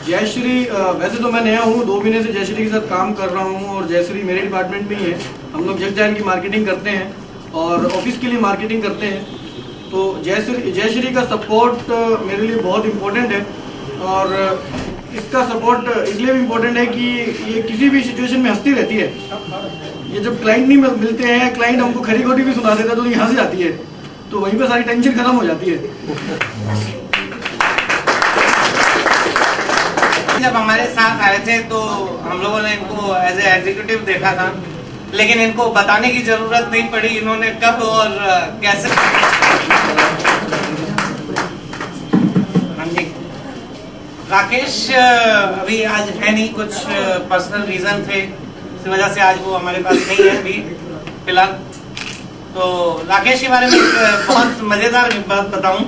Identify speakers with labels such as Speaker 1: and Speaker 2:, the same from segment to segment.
Speaker 1: जयश्री, वैसे तो मैं नया हूँ, 2 महीने से जयश्री के साथ काम कर रहा हूँ और जयश्री मेरे डिपार्टमेंट में ही है। हम लोग जगजायन की मार्केटिंग करते हैं और ऑफिस के लिए मार्केटिंग करते हैं। तो जयश्री का सपोर्ट मेरे लिए बहुत इम्पोर्टेंट है और इसका सपोर्ट इसलिए भी इम्पोर्टेंट है कि ये किसी भी सिचुएशन में हंसती रहती है। ये जब क्लाइंट नहीं मिलते हैं, क्लाइंट हमको खरी खोटी भी सुना देता है तो ये हंस जाती है, तो वहीं पे सारी टेंशन खत्म हो जाती है।
Speaker 2: जब हमारे साथ आए थे तो हम लोगों ने इनको एज ए एग्जीक्यूटिव देखा था, लेकिन इनको बताने की जरूरत नहीं पड़ी इन्होंने कब और कैसे। हाँ जी, राकेश अभी आज है नहीं, कुछ पर्सनल रीजन थे, इस वजह से आज वो हमारे पास नहीं है अभी फिलहाल। तो राकेश के बारे में एक बहुत मजेदार बात बताऊं।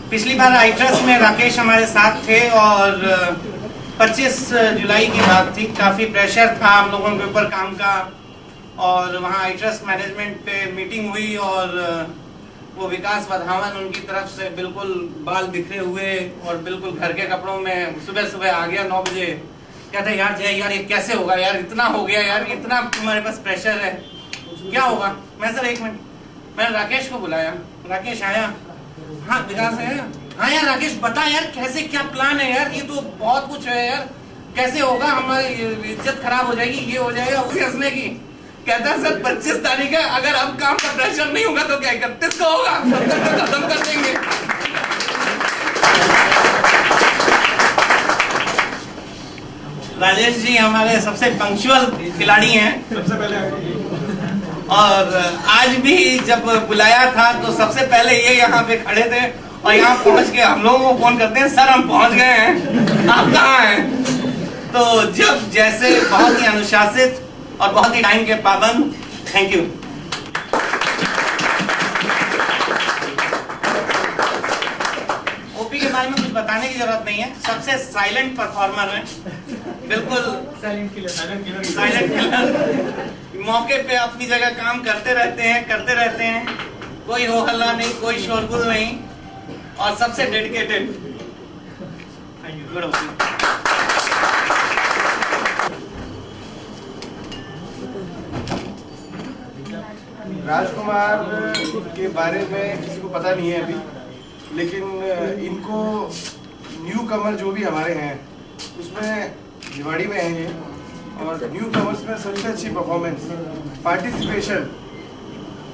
Speaker 2: पिछली बार आईट्रस्ट में राकेश हमारे साथ थे और 25 जुलाई की बात थी। काफी प्रेशर था हम लोगों के ऊपर काम का और वहाँ आईट्रस्ट मैनेजमेंट पे मीटिंग हुई और वो विकास वधावन उनकी तरफ से बिल्कुल बाल बिखरे हुए और बिल्कुल घर के कपड़ों में सुबह सुबह आ गया 9 बजे। कहते यार जय यार ये कैसे होगा यार, इतना हो गया यार, इतना तुम्हारे पास प्रेशर है, क्या होगा। मैं सर 1 मिनट, मैंने राकेश को बुलाया, राकेश आया, हाँ विकास आया, हाँ यार राकेश बता यार कैसे क्या प्लान है यार, ये तो बहुत कुछ है यार, कैसे होगा, हमारी इज्जत खराब हो जाएगी, ये हो जाएगा, उसे हंसने की। कहता है सर 25 तारीख है, अगर अब काम का प्रेशर नहीं होगा तो क्या 31 को होगा, तब तक तो खत्म कर देंगे। राजेश जी हमारे सबसे पंक्चुअल खिलाड़ी हैं, सबसे पहले, और आज भी जब बुलाया था तो सबसे पहले ये यहाँ पे खड़े थे और यहाँ पहुंच के हम लोगों को फोन करते हैं सर हम पहुंच गए हैं, आप कहाँ हैं। तो जब जैसे बहुत ही अनुशासित और बहुत ही टाइम के पाबंद। Thank you. ओपी के बारे में कुछ बताने की जरूरत नहीं है, सबसे साइलेंट परफॉर्मर है, बिल्कुल साइलेंट किलर। मौके पे अपनी जगह काम करते रहते हैं, कोई हो हल्ला नहीं, कोई शोरगुल नहीं, और सबसे डेडिकेटेड।
Speaker 3: राजकुमार के बारे में किसी को पता नहीं है अभी, लेकिन इनको न्यू कमर जो भी हमारे हैं उसमें भिवाड़ी में हैं ये, और न्यू कमर्स में सबसे अच्छी परफॉर्मेंस, पार्टिसिपेशन,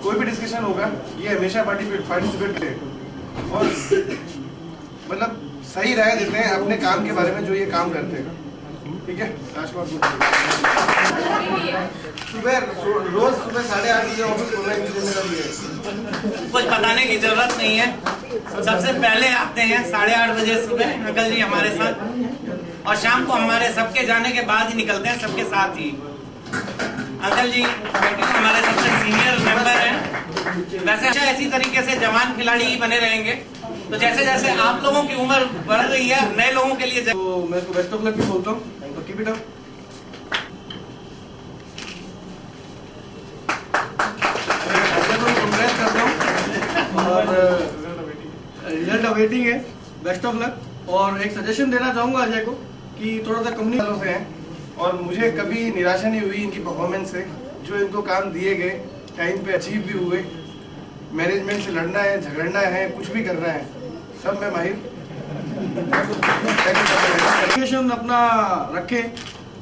Speaker 3: कोई भी डिस्कशन होगा ये हमेशा पार्टिसिपेट करें और मतलब सही राय देते हैं अपने काम के बारे में जो ये काम करते हैं। ठीक है, राजकुमार रोज सुबह 8:30 बजे ऑफिस खोलना है,
Speaker 2: कुछ बताने की जरूरत नहीं है। सबसे पहले आते हैं 8:30 बजे सुबह अंकल जी हमारे साथ, और शाम को हमारे सबके जाने के बाद ही निकलते हैं सबके साथ ही। अंकल जी हमारे सबसे सीनियर मेंबर हैं, वैसे इसी तरीके से जवान खिलाड़ी ही बने रहेंगे। तो जैसे जैसे आप लोगों की उम्र बढ़ रही है, नए लोगों के लिए
Speaker 1: तो मैं इसको बेस्ट ऑफ लक भी बोलता हूँ, तो कीप इट अप। और रिजल्ट अवेटिंग है, बेस्ट ऑफ लक। और एक सजेशन देना चाहूंगा अजय को कि थोड़ा सा कंपनी वालों से हैं और मुझे कभी निराशा नहीं हुई इनकी परफॉर्मेंस से, जो इनको काम दिए गए टाइम पे अचीव भी हुए। मैनेजमेंट से लड़ना है, झगड़ना है, कुछ भी करना है, सब में माहिर। कम्युनिकेशन अपना रखें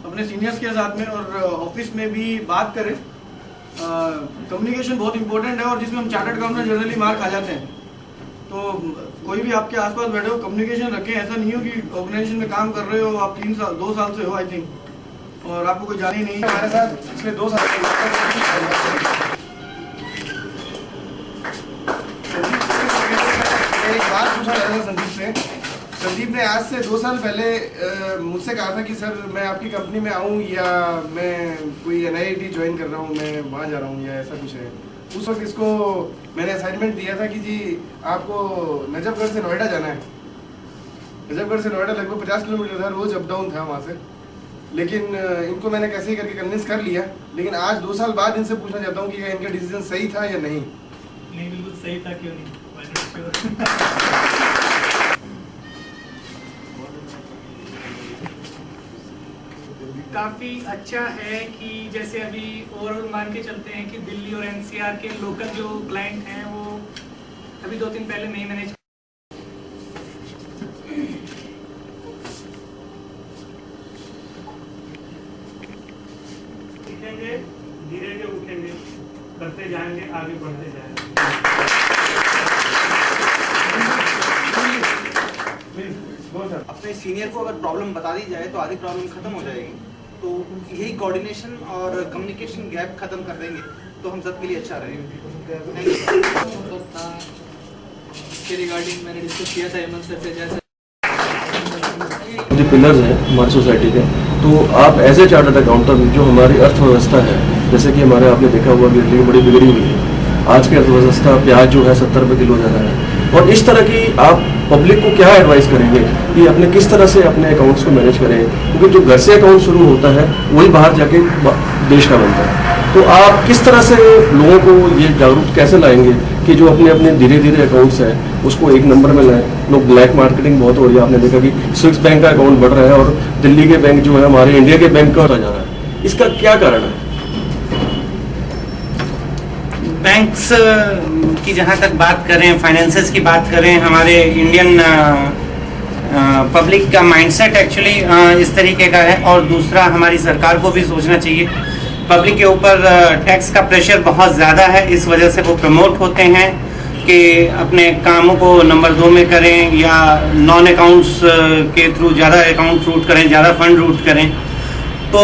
Speaker 1: अपने सीनियर्स के साथ में और ऑफिस में भी बात करें। कम्युनिकेशन बहुत इंपॉर्टेंट है और जिसमें हम चार्टर्ड अकाउंटेंट जनरली मार खा जाते हैं। तो कोई भी आपके आसपास बैठे हो, कम्युनिकेशन रखें। ऐसा नहीं हो कि ऑर्गेनाइजेशन में काम कर रहे हो आप 2 साल से हो आई थिंक, और आपको कोई जानी नहीं।
Speaker 3: हमारे साथ पिछले 2 साल एक बात पूछा जा रहा था संदीप से। संदीप ने आज से 2 साल पहले मुझसे कहा था कि सर मैं आपकी कंपनी में आऊँ या मैं कोई NIT ज्वाइन कर रहा हूँ, मैं वहाँ जा रहा हूँ या ऐसा कुछ है। उस वक्त इसको मैंने असाइनमेंट दिया था कि जी आपको नजफगढ़ से नोएडा जाना है। नजफगढ़ से नोएडा लगभग 50 किलोमीटर था, रोज अप डाउन था वहाँ से। लेकिन इनको मैंने कैसे ही करके कन्विंस कर लिया। लेकिन आज 2 साल बाद इनसे पूछना चाहता हूँ कि क्या इनका डिसीजन सही था या नहीं।
Speaker 4: नहीं, बिल्कुल सही था, क्यों नहीं। काफ़ी अच्छा है कि जैसे अभी ओवरऑल मान के चलते हैं कि दिल्ली और एनसीआर के लोकल जो क्लाइंट हैं वो अभी 2 दिन पहले नहीं मैनेज
Speaker 5: सीखेंगे, धीरे धीरे उठेंगे, करते जाएंगे, आगे बढ़ते जाएंगे।
Speaker 6: अपने सीनियर को अगर प्रॉब्लम बता दी जाए तो आधी प्रॉब्लम खत्म हो जाएगी। तो यही कोऑर्डिनेशन और कम्युनिकेशन गैप खत्म कर देंगे तो हम सबके लिए अच्छा रहेगा।
Speaker 7: इसके रिगार्डिंग मैंने डिस्कस किया था हेमंत सर से, जैसे
Speaker 8: जो पिलर्स हैं हमारी सोसाइटी के, तो आप एज ए चार्टर्ड अकाउंटेंट जो हमारी अर्थव्यवस्था है, जैसे कि हमारे आपने देखा हुआ कि दिल्ली बड़ी बिगड़ी हुई है, आज की अर्थव्यवस्था प्याज जो है 70 रुपये किलो जा रहा है, और इस तरह की आप पब्लिक को क्या एडवाइस करेंगे कि अपने किस तरह से अपने अकाउंट्स को मैनेज करें, क्योंकि जो घर से अकाउंट शुरू होता है वही बाहर जाके देश का बनता है। तो आप किस तरह से लोगों को ये जागरूक कैसे लाएंगे कि जो अपने अपने धीरे धीरे अकाउंट्स हैं उसको एक नंबर में लाएं। लोग ब्लैक मार्केटिंग बहुत हो रही है, आपने देखा कि स्विस बैंक का अकाउंट बढ़ रहा है और दिल्ली के बैंक जो है हमारे इंडिया के बैंक का होता जा रहा है, इसका क्या कारण है?
Speaker 2: बैंक्स की जहाँ तक बात करें, फाइनेंसेस की बात करें, हमारे इंडियन पब्लिक का माइंडसेट एक्चुअली इस तरीके का है। और दूसरा, हमारी सरकार को भी सोचना चाहिए, पब्लिक के ऊपर टैक्स का प्रेशर बहुत ज़्यादा है, इस वजह से वो प्रमोट होते हैं कि अपने कामों को नंबर 2 में करें या नॉन अकाउंट्स के थ्रू ज़्यादा अकाउंट रूट करें, ज़्यादा फंड रूट करें। तो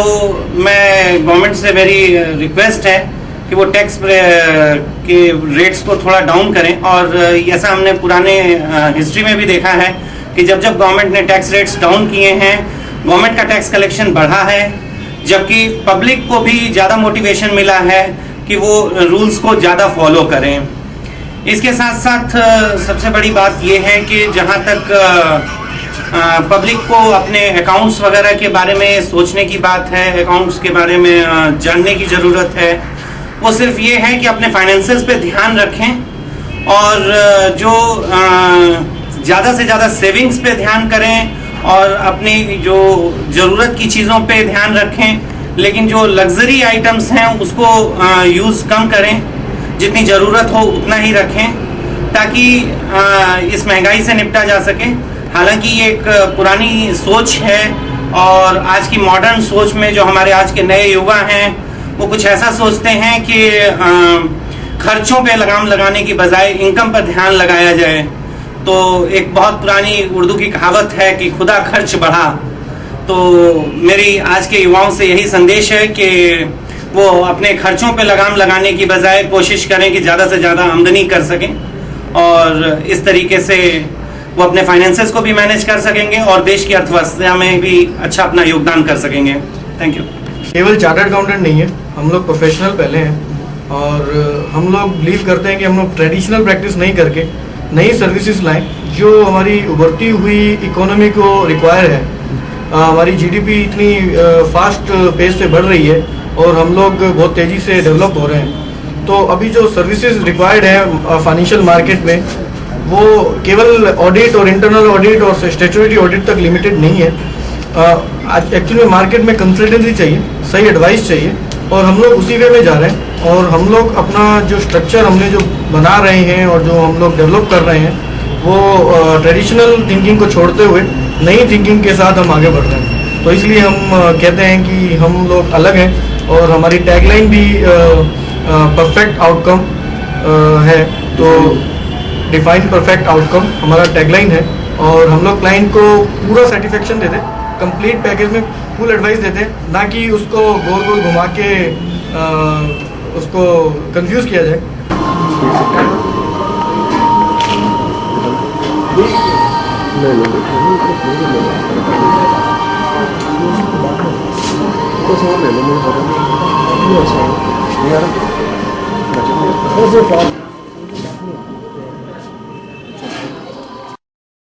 Speaker 2: मैं गवर्नमेंट से मेरी रिक्वेस्ट है कि वो टैक्स के रेट्स को थोड़ा डाउन करें। और ऐसा हमने पुराने हिस्ट्री में भी देखा है कि जब जब गवर्नमेंट ने टैक्स रेट्स डाउन किए हैं, गवर्नमेंट का टैक्स कलेक्शन बढ़ा है, जबकि पब्लिक को भी ज़्यादा मोटिवेशन मिला है कि वो रूल्स को ज़्यादा फॉलो करें। इसके साथ साथ सबसे बड़ी बात ये है कि जहाँ तक पब्लिक को अपने अकाउंट्स वगैरह के बारे में सोचने की बात है, अकाउंट्स के बारे में जानने की ज़रूरत है, वो सिर्फ ये है कि अपने फाइनेंसेस पे ध्यान रखें और जो ज़्यादा से ज़्यादा सेविंग्स पे ध्यान करें और अपनी जो ज़रूरत की चीज़ों पे ध्यान रखें। लेकिन जो लग्जरी आइटम्स हैं उसको यूज़ कम करें, जितनी ज़रूरत हो उतना ही रखें ताकि इस महंगाई से निपटा जा सके। हालांकि ये एक पुरानी सोच है और आज की मॉडर्न सोच में जो हमारे आज के नए युवा हैं वो कुछ ऐसा सोचते हैं कि खर्चों पे लगाम लगाने की बजाय इनकम पर ध्यान लगाया जाए। तो एक बहुत पुरानी उर्दू की कहावत है कि खुदा खर्च बढ़ा। तो मेरी आज के युवाओं से यही संदेश है कि वो अपने खर्चों पे लगाम लगाने की बजाय कोशिश करें कि ज़्यादा से ज़्यादा आमदनी कर सकें और इस तरीके से वो अपने फाइनेंसेस को भी मैनेज कर सकेंगे और देश की अर्थव्यवस्था में भी अच्छा अपना योगदान कर सकेंगे। Thank you.
Speaker 1: केवल चार्टर्ड अकाउंटेंट नहीं है, हम लोग प्रोफेशनल पहले हैं और हम लोग बिलीव करते हैं कि हम लोग ट्रेडिशनल प्रैक्टिस नहीं करके नई सर्विसेज लाएं जो हमारी उभरती हुई इकोनॉमी को रिक्वायर है। हमारी जीडीपी इतनी फास्ट पेस से बढ़ रही है और हम लोग बहुत तेज़ी से डेवलप हो रहे हैं। तो अभी जो सर्विसेज रिक्वायर्ड है फाइनेंशियल मार्केट में वो केवल ऑडिट और इंटरनल ऑडिट और स्टैट्यूटरी ऑडिट तक लिमिटेड नहीं है। एक्चुअली मार्केट में कंसल्टेंसी चाहिए, सही एडवाइस चाहिए और हम लोग उसी वे में जा रहे हैं। और हम लोग अपना जो स्ट्रक्चर हमने जो बना रहे हैं और जो हम लोग डेवलप कर रहे हैं वो ट्रेडिशनल थिंकिंग को छोड़ते हुए नई थिंकिंग के साथ हम आगे बढ़ रहे हैं। तो इसलिए हम कहते हैं कि हम लोग अलग हैं और हमारी टैगलाइन भी परफेक्ट आउटकम है। तो डिफाइन परफेक्ट आउटकम हमारा टैगलाइन है और हम लोग क्लाइंट को पूरा सेटिस्फेक्शन देते हैं, कंप्लीट पैकेज में फुल एडवाइस देते हैं, ना कि उसको गोल गोल घुमा के उसको कंफ्यूज किया जाए।
Speaker 8: नहीं